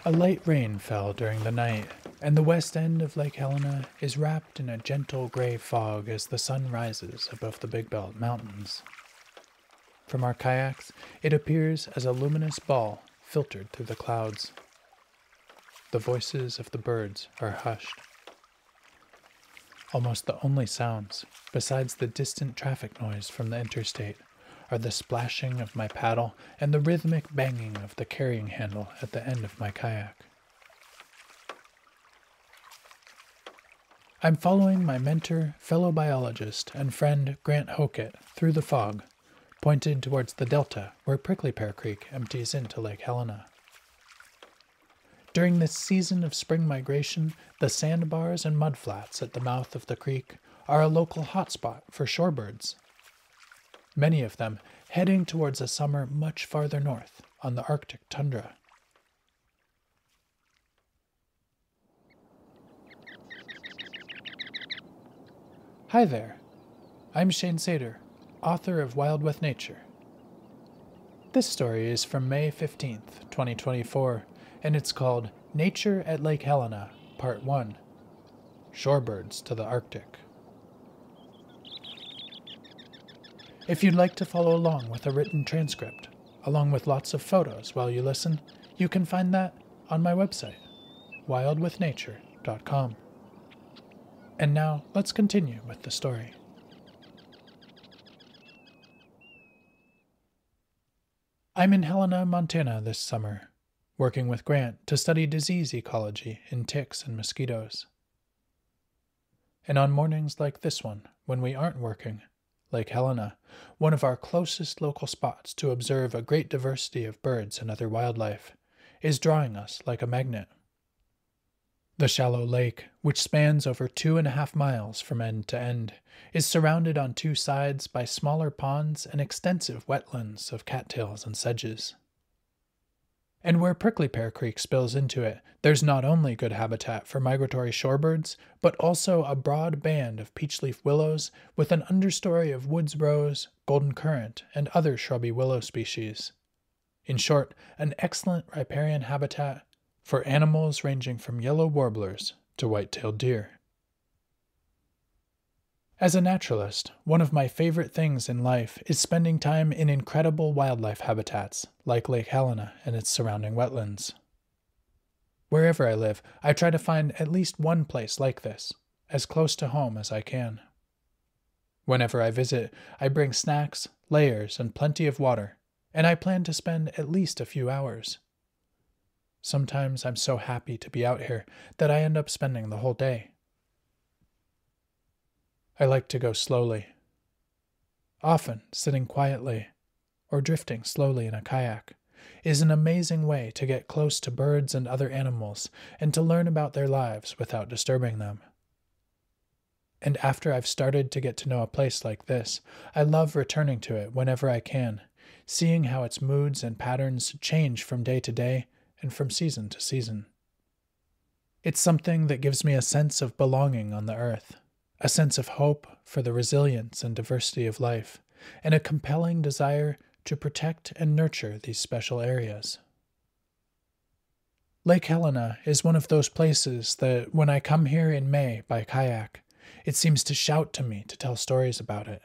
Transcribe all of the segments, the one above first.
A light rain fell during the night, and the west end of Lake Helena is wrapped in a gentle gray fog as the sun rises above the Big Belt Mountains. From our kayaks, it appears as a luminous ball filtered through the clouds. The voices of the birds are hushed. Almost the only sounds, besides the distant traffic noise from the interstate, are the splashing of my paddle and the rhythmic banging of the carrying handle at the end of my kayak. I'm following my mentor, fellow biologist, and friend Grant Hockett through the fog, pointed towards the delta where Prickly Pear Creek empties into Lake Helena. During this season of spring migration, the sandbars and mudflats at the mouth of the creek are a local hotspot for shorebirds, many of them heading towards a summer much farther north on the Arctic tundra. Hi there, I'm Shane Sater, author of Wild with Nature. This story is from May 15th, 2024, and it's called Nature at Lake Helena, Part 1, Shorebirds to the Arctic. If you'd like to follow along with a written transcript, along with lots of photos while you listen, you can find that on my website, wildwithnature.com. And now, let's continue with the story. I'm in Helena, Montana this summer, working with Grant to study disease ecology in ticks and mosquitoes. And on mornings like this one, when we aren't working, Lake Helena, one of our closest local spots to observe a great diversity of birds and other wildlife, is drawing us like a magnet. The shallow lake, which spans over 2.5 miles from end to end, is surrounded on two sides by smaller ponds and extensive wetlands of cattails and sedges. And where Prickly Pear Creek spills into it, there's not only good habitat for migratory shorebirds, but also a broad band of peachleaf willows with an understory of woods rose, golden currant, and other shrubby willow species. In short, an excellent riparian habitat for animals ranging from yellow warblers to white-tailed deer. As a naturalist, one of my favorite things in life is spending time in incredible wildlife habitats like Lake Helena and its surrounding wetlands. Wherever I live, I try to find at least one place like this, as close to home as I can. Whenever I visit, I bring snacks, layers, and plenty of water, and I plan to spend at least a few hours. Sometimes I'm so happy to be out here that I end up spending the whole day. I like to go slowly. Often, sitting quietly, or drifting slowly in a kayak, is an amazing way to get close to birds and other animals and to learn about their lives without disturbing them. And after I've started to get to know a place like this, I love returning to it whenever I can, seeing how its moods and patterns change from day to day and from season to season. It's something that gives me a sense of belonging on the earth, a sense of hope for the resilience and diversity of life, and a compelling desire to protect and nurture these special areas. Lake Helena is one of those places that, when I come here in May by kayak, it seems to shout to me to tell stories about it.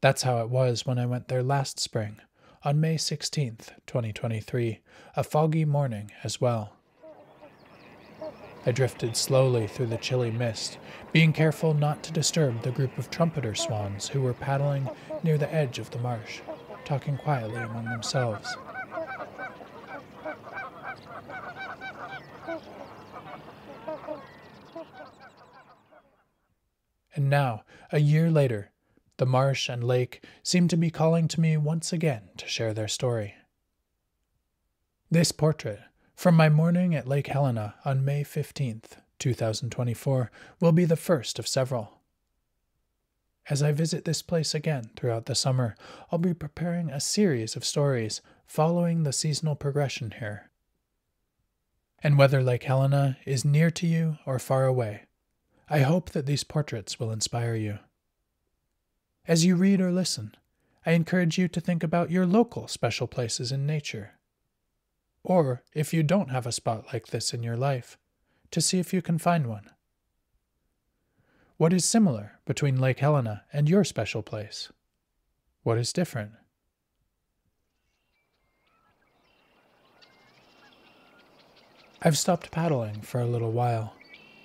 That's how it was when I went there last spring, on May 16th, 2023, a foggy morning as well. I drifted slowly through the chilly mist, being careful not to disturb the group of trumpeter swans who were paddling near the edge of the marsh, talking quietly among themselves. And now, a year later, the marsh and lake seem to be calling to me once again to share their story. This portrait, from my morning at Lake Helena on May 15th, 2024, will be the first of several. As I visit this place again throughout the summer, I'll be preparing a series of stories following the seasonal progression here. And whether Lake Helena is near to you or far away, I hope that these portraits will inspire you. As you read or listen, I encourage you to think about your local special places in nature. or if you don't have a spot like this in your life, to see if you can find one. What is similar between Lake Helena and your special place? What is different? I've stopped paddling for a little while,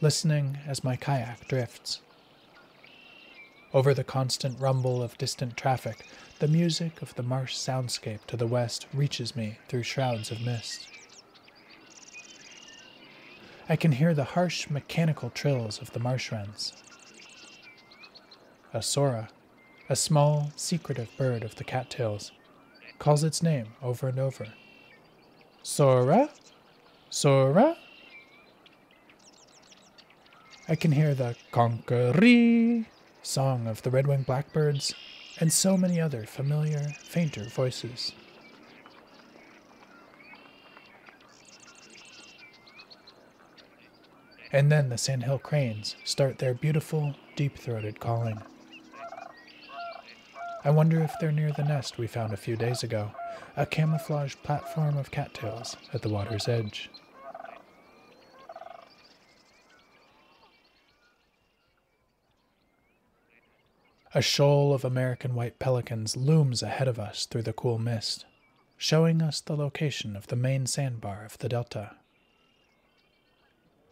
listening as my kayak drifts. Over the constant rumble of distant traffic, the music of the marsh soundscape to the west reaches me through shrouds of mist. I can hear the harsh mechanical trills of the marsh wrens. A sora, a small, secretive bird of the cattails, calls its name over and over. Sora? Sora? I can hear the conqueree song of the red-winged blackbirds and so many other familiar, fainter voices. And then the sandhill cranes start their beautiful, deep-throated calling. I wonder if they're near the nest we found a few days ago, a camouflaged platform of cattails at the water's edge. A shoal of American white pelicans looms ahead of us through the cool mist, showing us the location of the main sandbar of the delta.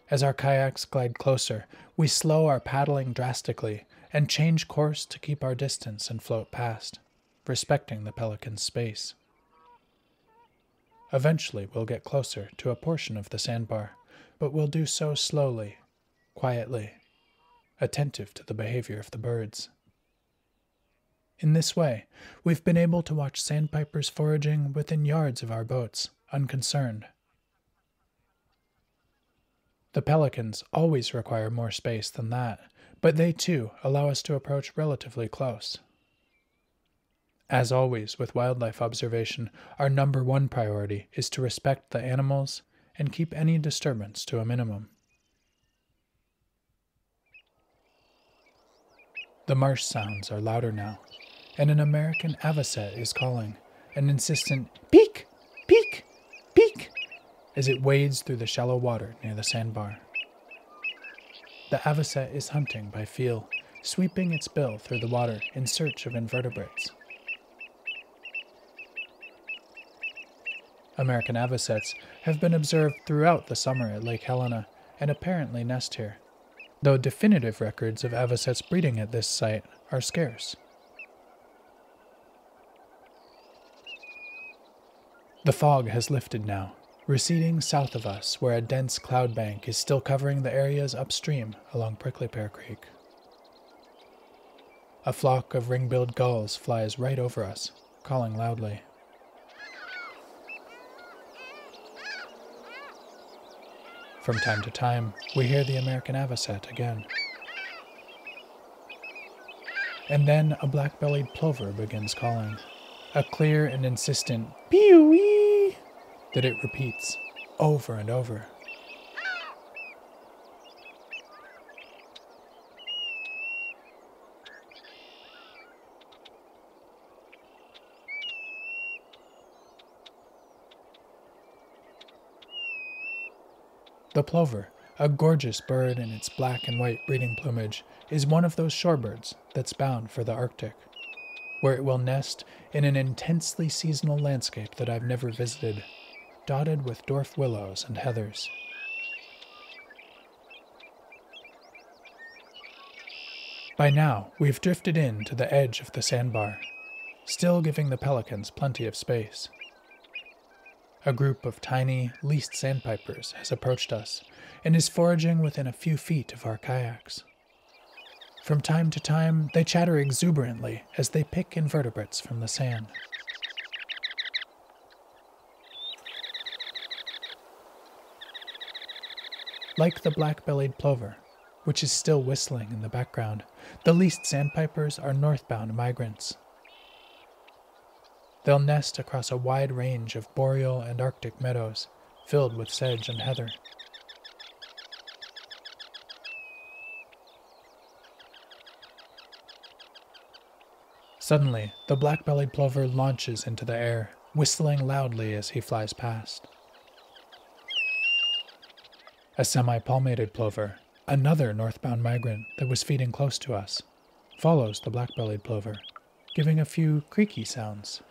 As our kayaks glide closer, we slow our paddling drastically and change course to keep our distance and float past, respecting the pelican's space. Eventually, we'll get closer to a portion of the sandbar, but we'll do so slowly, quietly, attentive to the behavior of the birds. In this way, we've been able to watch sandpipers foraging within yards of our boats, unconcerned. The pelicans always require more space than that, but they too allow us to approach relatively close. As always with wildlife observation, our number one priority is to respect the animals and keep any disturbance to a minimum. The marsh sounds are louder now, and an American avocet is calling, an insistent peek, peek, peek, as it wades through the shallow water near the sandbar. The avocet is hunting by feel, sweeping its bill through the water in search of invertebrates. American avocets have been observed throughout the summer at Lake Helena and apparently nest here, though definitive records of avocets breeding at this site are scarce. The fog has lifted now, receding south of us where a dense cloud bank is still covering the areas upstream along Prickly Pear Creek. A flock of ring-billed gulls flies right over us, calling loudly. From time to time, we hear the American avocet again. And then a black-bellied plover begins calling, a clear and insistent pew-wee that it repeats over and over. The plover, a gorgeous bird in its black and white breeding plumage, is one of those shorebirds that's bound for the Arctic, where it will nest in an intensely seasonal landscape that I've never visited, dotted with dwarf willows and heathers. By now, we've drifted in to the edge of the sandbar, still giving the pelicans plenty of space. A group of tiny, least sandpipers has approached us and is foraging within a few feet of our kayaks. From time to time, they chatter exuberantly as they pick invertebrates from the sand. Like the black-bellied plover, which is still whistling in the background, the least sandpipers are northbound migrants. They'll nest across a wide range of boreal and Arctic meadows, filled with sedge and heather. Suddenly, the black-bellied plover launches into the air, whistling loudly as he flies past. A semi-palmated plover, another northbound migrant that was feeding close to us, follows the black-bellied plover, giving a few creaky sounds.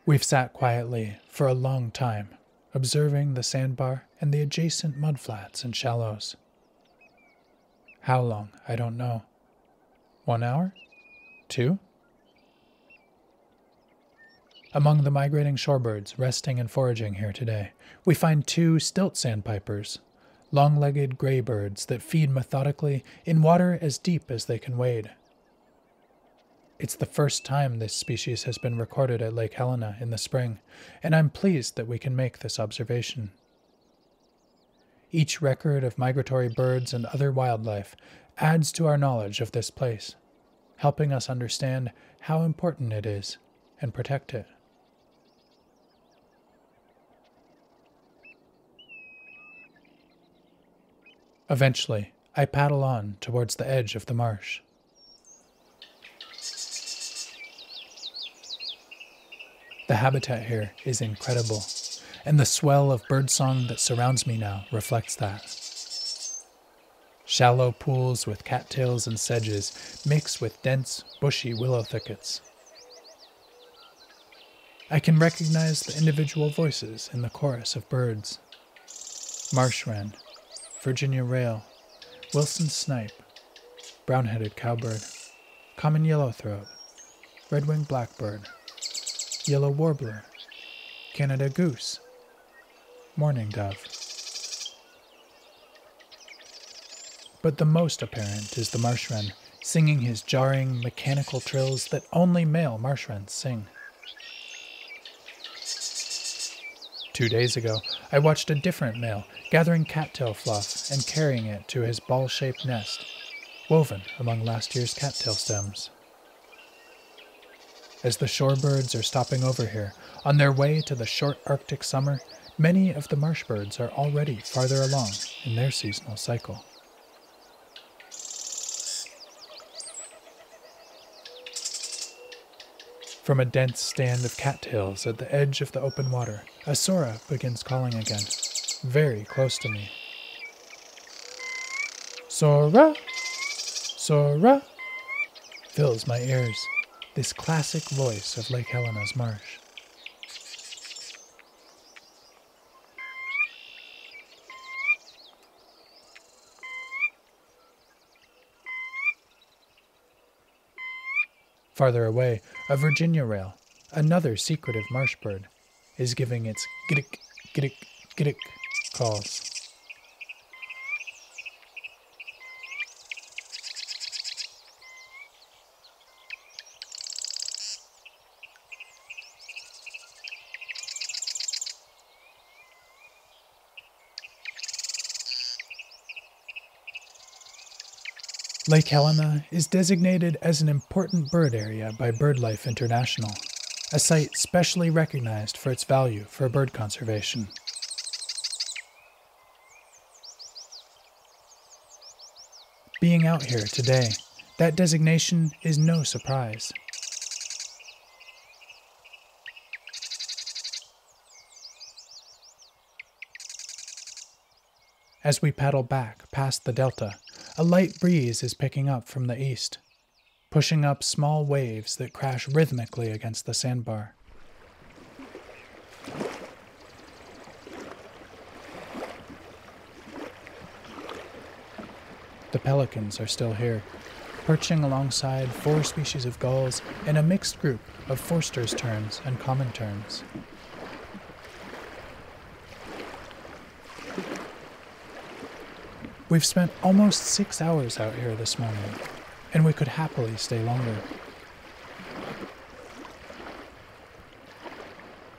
We've sat quietly for a long time, observing the sandbar and the adjacent mudflats and shallows. How long, I don't know. 1 hour? 2? Among the migrating shorebirds resting and foraging here today, we find 2 stilt sandpipers, long-legged gray birds that feed methodically in water as deep as they can wade. It's the first time this species has been recorded at Lake Helena in the spring, and I'm pleased that we can make this observation. Each record of migratory birds and other wildlife adds to our knowledge of this place, helping us understand how important it is and protect it. Eventually, I paddle on towards the edge of the marsh. The habitat here is incredible, and the swell of birdsong that surrounds me now reflects that. Shallow pools with cattails and sedges mix with dense, bushy willow thickets. I can recognize the individual voices in the chorus of birds. Marsh wren, Virginia rail, Wilson snipe, brown-headed cowbird, common yellowthroat, red-winged blackbird, yellow warbler, Canada goose, mourning dove. But the most apparent is the marsh wren, singing his jarring, mechanical trills that only male marsh wrens sing. 2 days ago, I watched a different male gathering cattail fluff and carrying it to his ball-shaped nest, woven among last year's cattail stems. As the shorebirds are stopping over here, on their way to the short Arctic summer, many of the marsh birds are already farther along in their seasonal cycle. From a dense stand of cattails at the edge of the open water, a sora begins calling again, very close to me. Sora, sora, fills my ears, this classic voice of Lake Helena's marsh. Farther away, a Virginia rail, another secretive marsh bird, is giving its giddick, giddick, giddick calls. Lake Helena is designated as an important bird area by BirdLife International, a site specially recognized for its value for bird conservation. Being out here today, that designation is no surprise. As we paddle back past the delta, a light breeze is picking up from the east, pushing up small waves that crash rhythmically against the sandbar. The pelicans are still here, perching alongside 4 species of gulls and a mixed group of Forster's terns and common terns. We've spent almost 6 hours out here this morning, and we could happily stay longer.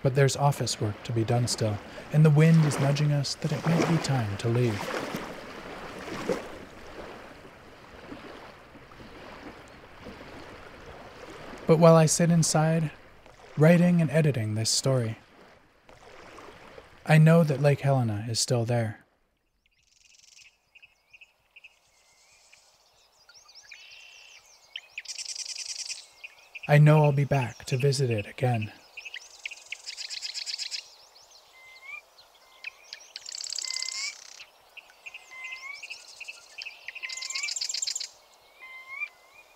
But there's office work to be done still, and the wind is nudging us that it might be time to leave. But while I sit inside, writing and editing this story, I know that Lake Helena is still there. I know I'll be back to visit it again.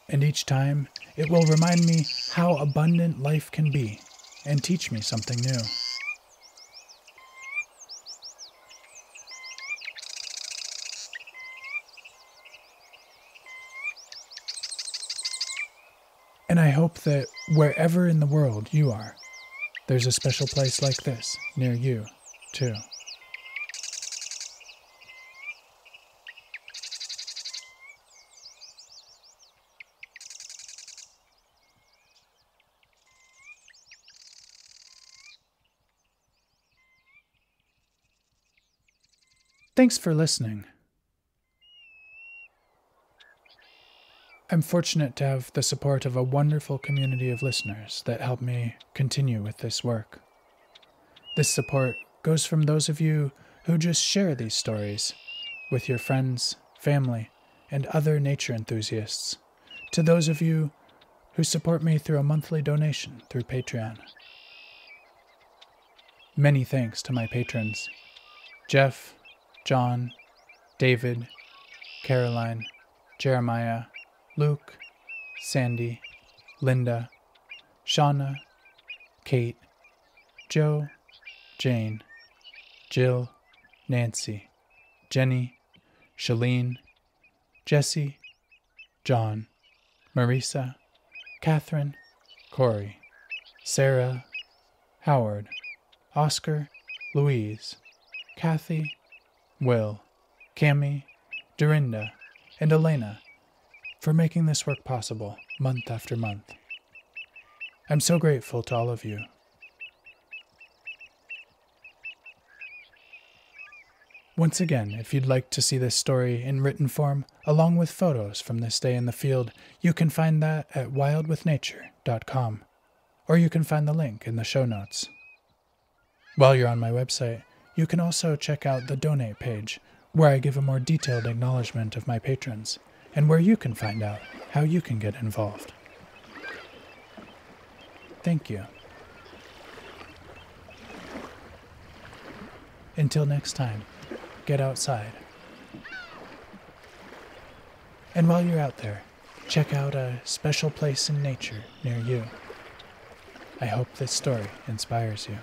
And each time, it will remind me how abundant life can be and teach me something new. And I hope that wherever in the world you are, there's a special place like this near you, too. Thanks for listening. I'm fortunate to have the support of a wonderful community of listeners that help me continue with this work. This support goes from those of you who just share these stories with your friends, family, and other nature enthusiasts, to those of you who support me through a monthly donation through Patreon. Many thanks to my patrons: Jeff, John, David, Caroline, Jeremiah, Luke, Sandy, Linda, Shauna, Kate, Joe, Jane, Jill, Nancy, Jenny, Shalene, Jesse, John, Marisa, Catherine, Corey, Sarah, Howard, Oscar, Louise, Kathy, Will, Cami, Dorinda, and Elena for making this work possible month after month. I'm so grateful to all of you. Once again, if you'd like to see this story in written form, along with photos from this day in the field, you can find that at wildwithnature.com, or you can find the link in the show notes. While you're on my website, you can also check out the donate page, where I give a more detailed acknowledgement of my patrons, and where you can find out how you can get involved. Thank you. Until next time, get outside. And while you're out there, check out a special place in nature near you. I hope this story inspires you.